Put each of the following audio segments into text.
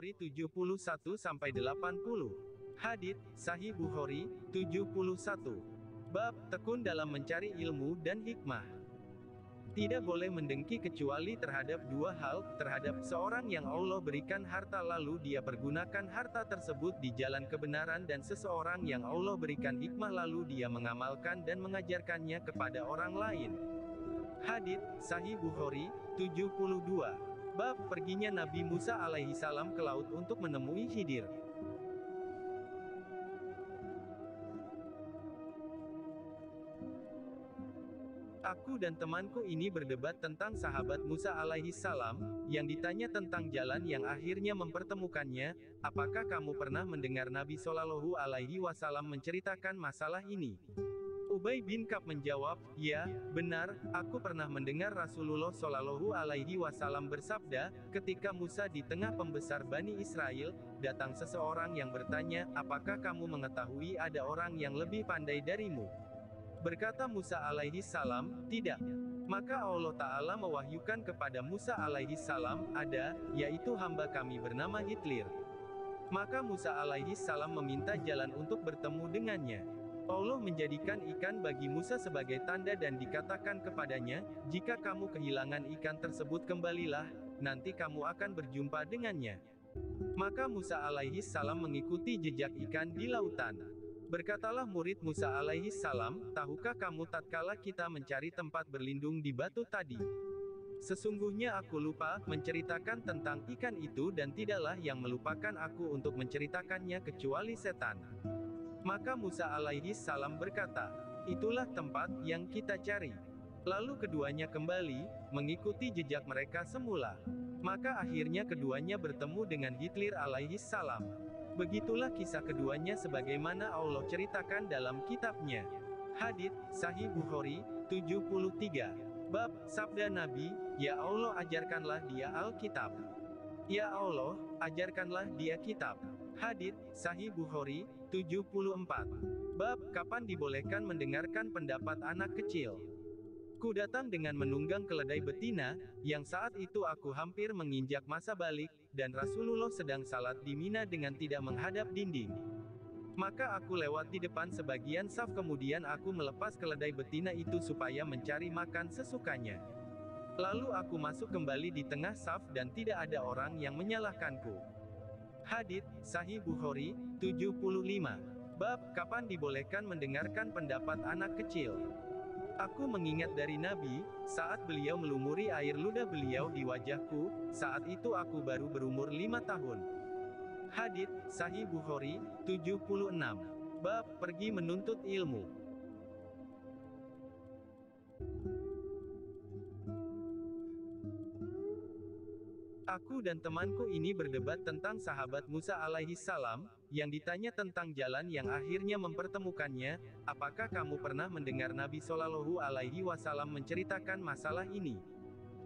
Bukhari 71-80. Hadits Sahih Bukhari 71. Bab tekun dalam mencari ilmu dan hikmah. Tidak boleh mendengki kecuali terhadap dua hal, terhadap seorang yang Allah berikan harta lalu dia pergunakan harta tersebut di jalan kebenaran, dan seseorang yang Allah berikan hikmah lalu dia mengamalkan dan mengajarkannya kepada orang lain. Hadits Sahih Bukhari 72. Bab perginya Nabi Musa alaihi salam ke laut untuk menemui Khidir. Aku dan temanku ini berdebat tentang sahabat Musa alaihi salam, yang ditanya tentang jalan yang akhirnya mempertemukannya. Apakah kamu pernah mendengar Nabi Shallallahu alaihi wasallam menceritakan masalah ini? Ubay bin Ka'b menjawab, ya, benar, aku pernah mendengar Rasulullah Shallallahu alaihi wasallam bersabda, ketika Musa di tengah pembesar Bani Israel, datang seseorang yang bertanya, apakah kamu mengetahui ada orang yang lebih pandai darimu? Berkata Musa alaihi salam, tidak. Maka Allah Ta'ala mewahyukan kepada Musa alaihi salam, ada, yaitu hamba kami bernama Hitlir. Maka Musa alaihi salam meminta jalan untuk bertemu dengannya. Allah menjadikan ikan bagi Musa sebagai tanda dan dikatakan kepadanya, jika kamu kehilangan ikan tersebut kembalilah, nanti kamu akan berjumpa dengannya. Maka Musa alaihi salam mengikuti jejak ikan di lautan. Berkatalah murid Musa alaihi salam, tahukah kamu tatkala kita mencari tempat berlindung di batu tadi? Sesungguhnya aku lupa menceritakan tentang ikan itu, dan tidaklah yang melupakan aku untuk menceritakannya kecuali setan. Maka Musa alaihi salam berkata, itulah tempat yang kita cari. Lalu keduanya kembali, mengikuti jejak mereka semula. Maka akhirnya keduanya bertemu dengan Hitlir alaihi salam. Begitulah kisah keduanya sebagaimana Allah ceritakan dalam kitabnya. Hadits Sahih Bukhari 73. Bab sabda Nabi, ya Allah ajarkanlah dia Alkitab. Ya Allah, ajarkanlah dia kitab. Hadits Sahih Bukhari 74. Bab kapan dibolehkan mendengarkan pendapat anak kecil. Ku datang dengan menunggang keledai betina, yang saat itu aku hampir menginjak masa balik, dan Rasulullah sedang salat di Mina dengan tidak menghadap dinding. Maka aku lewat di depan sebagian saf, kemudian aku melepas keledai betina itu supaya mencari makan sesukanya. Lalu aku masuk kembali di tengah saf dan tidak ada orang yang menyalahkanku. Hadits Sahih Bukhari 75. Bab kapan dibolehkan mendengarkan pendapat anak kecil. Aku mengingat dari Nabi, saat beliau melumuri air ludah beliau di wajahku, saat itu aku baru berumur 5 tahun. Hadits Sahih Bukhari 76. Bab pergi menuntut ilmu. Aku dan temanku ini berdebat tentang sahabat Musa alaihi salam, yang ditanya tentang jalan yang akhirnya mempertemukannya. Apakah kamu pernah mendengar Nabi Shallallahu alaihi wasallam menceritakan masalah ini?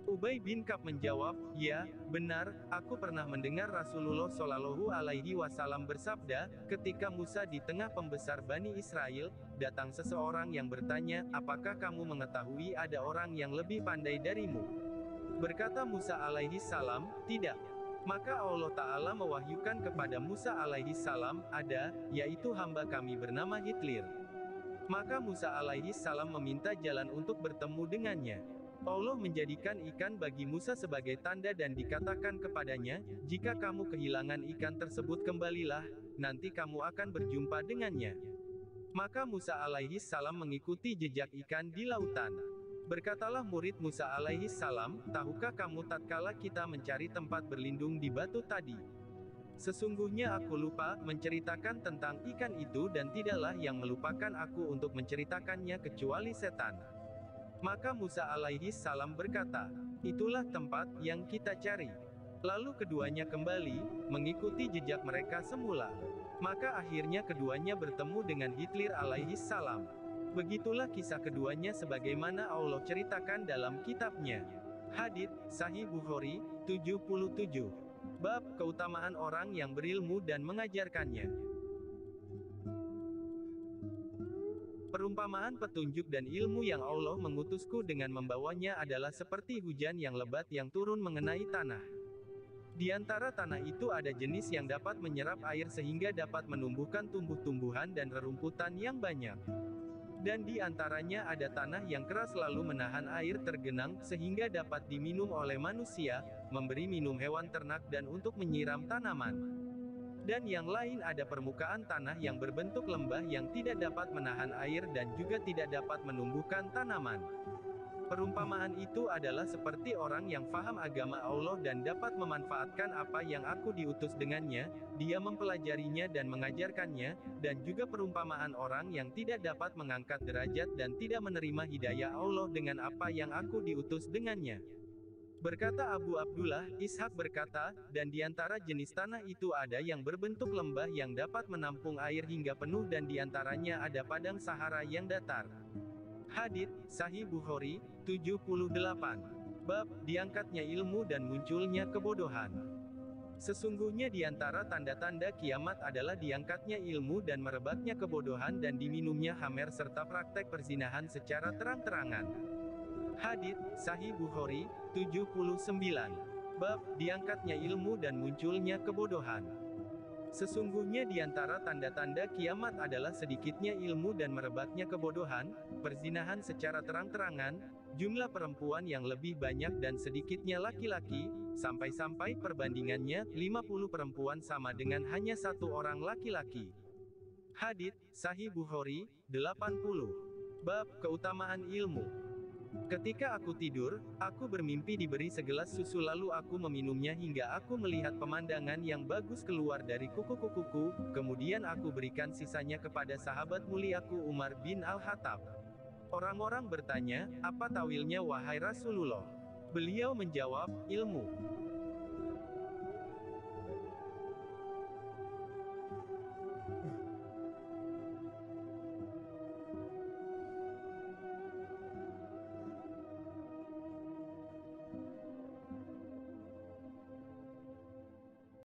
Ubay bin Ka'b menjawab, ya, benar, aku pernah mendengar Rasulullah Shallallahu alaihi wasallam bersabda, ketika Musa di tengah pembesar Bani Israel, datang seseorang yang bertanya, apakah kamu mengetahui ada orang yang lebih pandai darimu? Berkata Musa alaihi salam, tidak. Maka Allah Ta'ala mewahyukan kepada Musa alaihi salam, ada, yaitu hamba kami bernama Hitlir. Maka Musa alaihi salam meminta jalan untuk bertemu dengannya. Allah menjadikan ikan bagi Musa sebagai tanda dan dikatakan kepadanya, jika kamu kehilangan ikan tersebut kembalilah, nanti kamu akan berjumpa dengannya. Maka Musa alaihi salam mengikuti jejak ikan di lautan. Berkatalah murid Musa alaihi salam, tahukah kamu tatkala kita mencari tempat berlindung di batu tadi? Sesungguhnya aku lupa menceritakan tentang ikan itu, dan tidaklah yang melupakan aku untuk menceritakannya kecuali setan. Maka Musa alaihi salam berkata, itulah tempat yang kita cari. Lalu keduanya kembali, mengikuti jejak mereka semula. Maka akhirnya keduanya bertemu dengan Hitlir alaihi salam. Begitulah kisah keduanya sebagaimana Allah ceritakan dalam kitabnya. Hadits Sahih Bukhari 77. Bab keutamaan orang yang berilmu dan mengajarkannya. Perumpamaan petunjuk dan ilmu yang Allah mengutusku dengan membawanya adalah seperti hujan yang lebat yang turun mengenai tanah. Di antara tanah itu ada jenis yang dapat menyerap air sehingga dapat menumbuhkan tumbuh-tumbuhan dan rerumputan yang banyak. Dan di antaranya ada tanah yang keras lalu menahan air tergenang, sehingga dapat diminum oleh manusia, memberi minum hewan ternak dan untuk menyiram tanaman. Dan yang lain ada permukaan tanah yang berbentuk lembah yang tidak dapat menahan air dan juga tidak dapat menumbuhkan tanaman. Perumpamaan itu adalah seperti orang yang faham agama Allah dan dapat memanfaatkan apa yang aku diutus dengannya, dia mempelajarinya dan mengajarkannya, dan juga perumpamaan orang yang tidak dapat mengangkat derajat dan tidak menerima hidayah Allah dengan apa yang aku diutus dengannya. Berkata Abu Abdullah, Ishak berkata, dan di antara jenis tanah itu ada yang berbentuk lembah yang dapat menampung air hingga penuh dan di antaranya ada padang Sahara yang datar. Hadits, Sahih Bukhari, 78. Bab, diangkatnya ilmu dan munculnya kebodohan. Sesungguhnya di antara tanda-tanda kiamat adalah diangkatnya ilmu dan merebaknya kebodohan dan diminumnya khamr serta praktek perzinahan secara terang-terangan. Hadits, Sahih Bukhari, 79. Bab, diangkatnya ilmu dan munculnya kebodohan. Sesungguhnya di antara tanda-tanda kiamat adalah sedikitnya ilmu dan merebaknya kebodohan, perzinahan secara terang-terangan, jumlah perempuan yang lebih banyak dan sedikitnya laki-laki, sampai-sampai perbandingannya 50 perempuan sama dengan hanya satu orang laki-laki. Hadits, Sahih Bukhari, 80. Bab, keutamaan ilmu. Ketika aku tidur, aku bermimpi diberi segelas susu lalu aku meminumnya hingga aku melihat pemandangan yang bagus keluar dari kuku-kukuku, kemudian aku berikan sisanya kepada sahabat muliaku Umar bin Al-Khattab. Orang-orang bertanya, apa tawilnya wahai Rasulullah? Beliau menjawab, ilmu.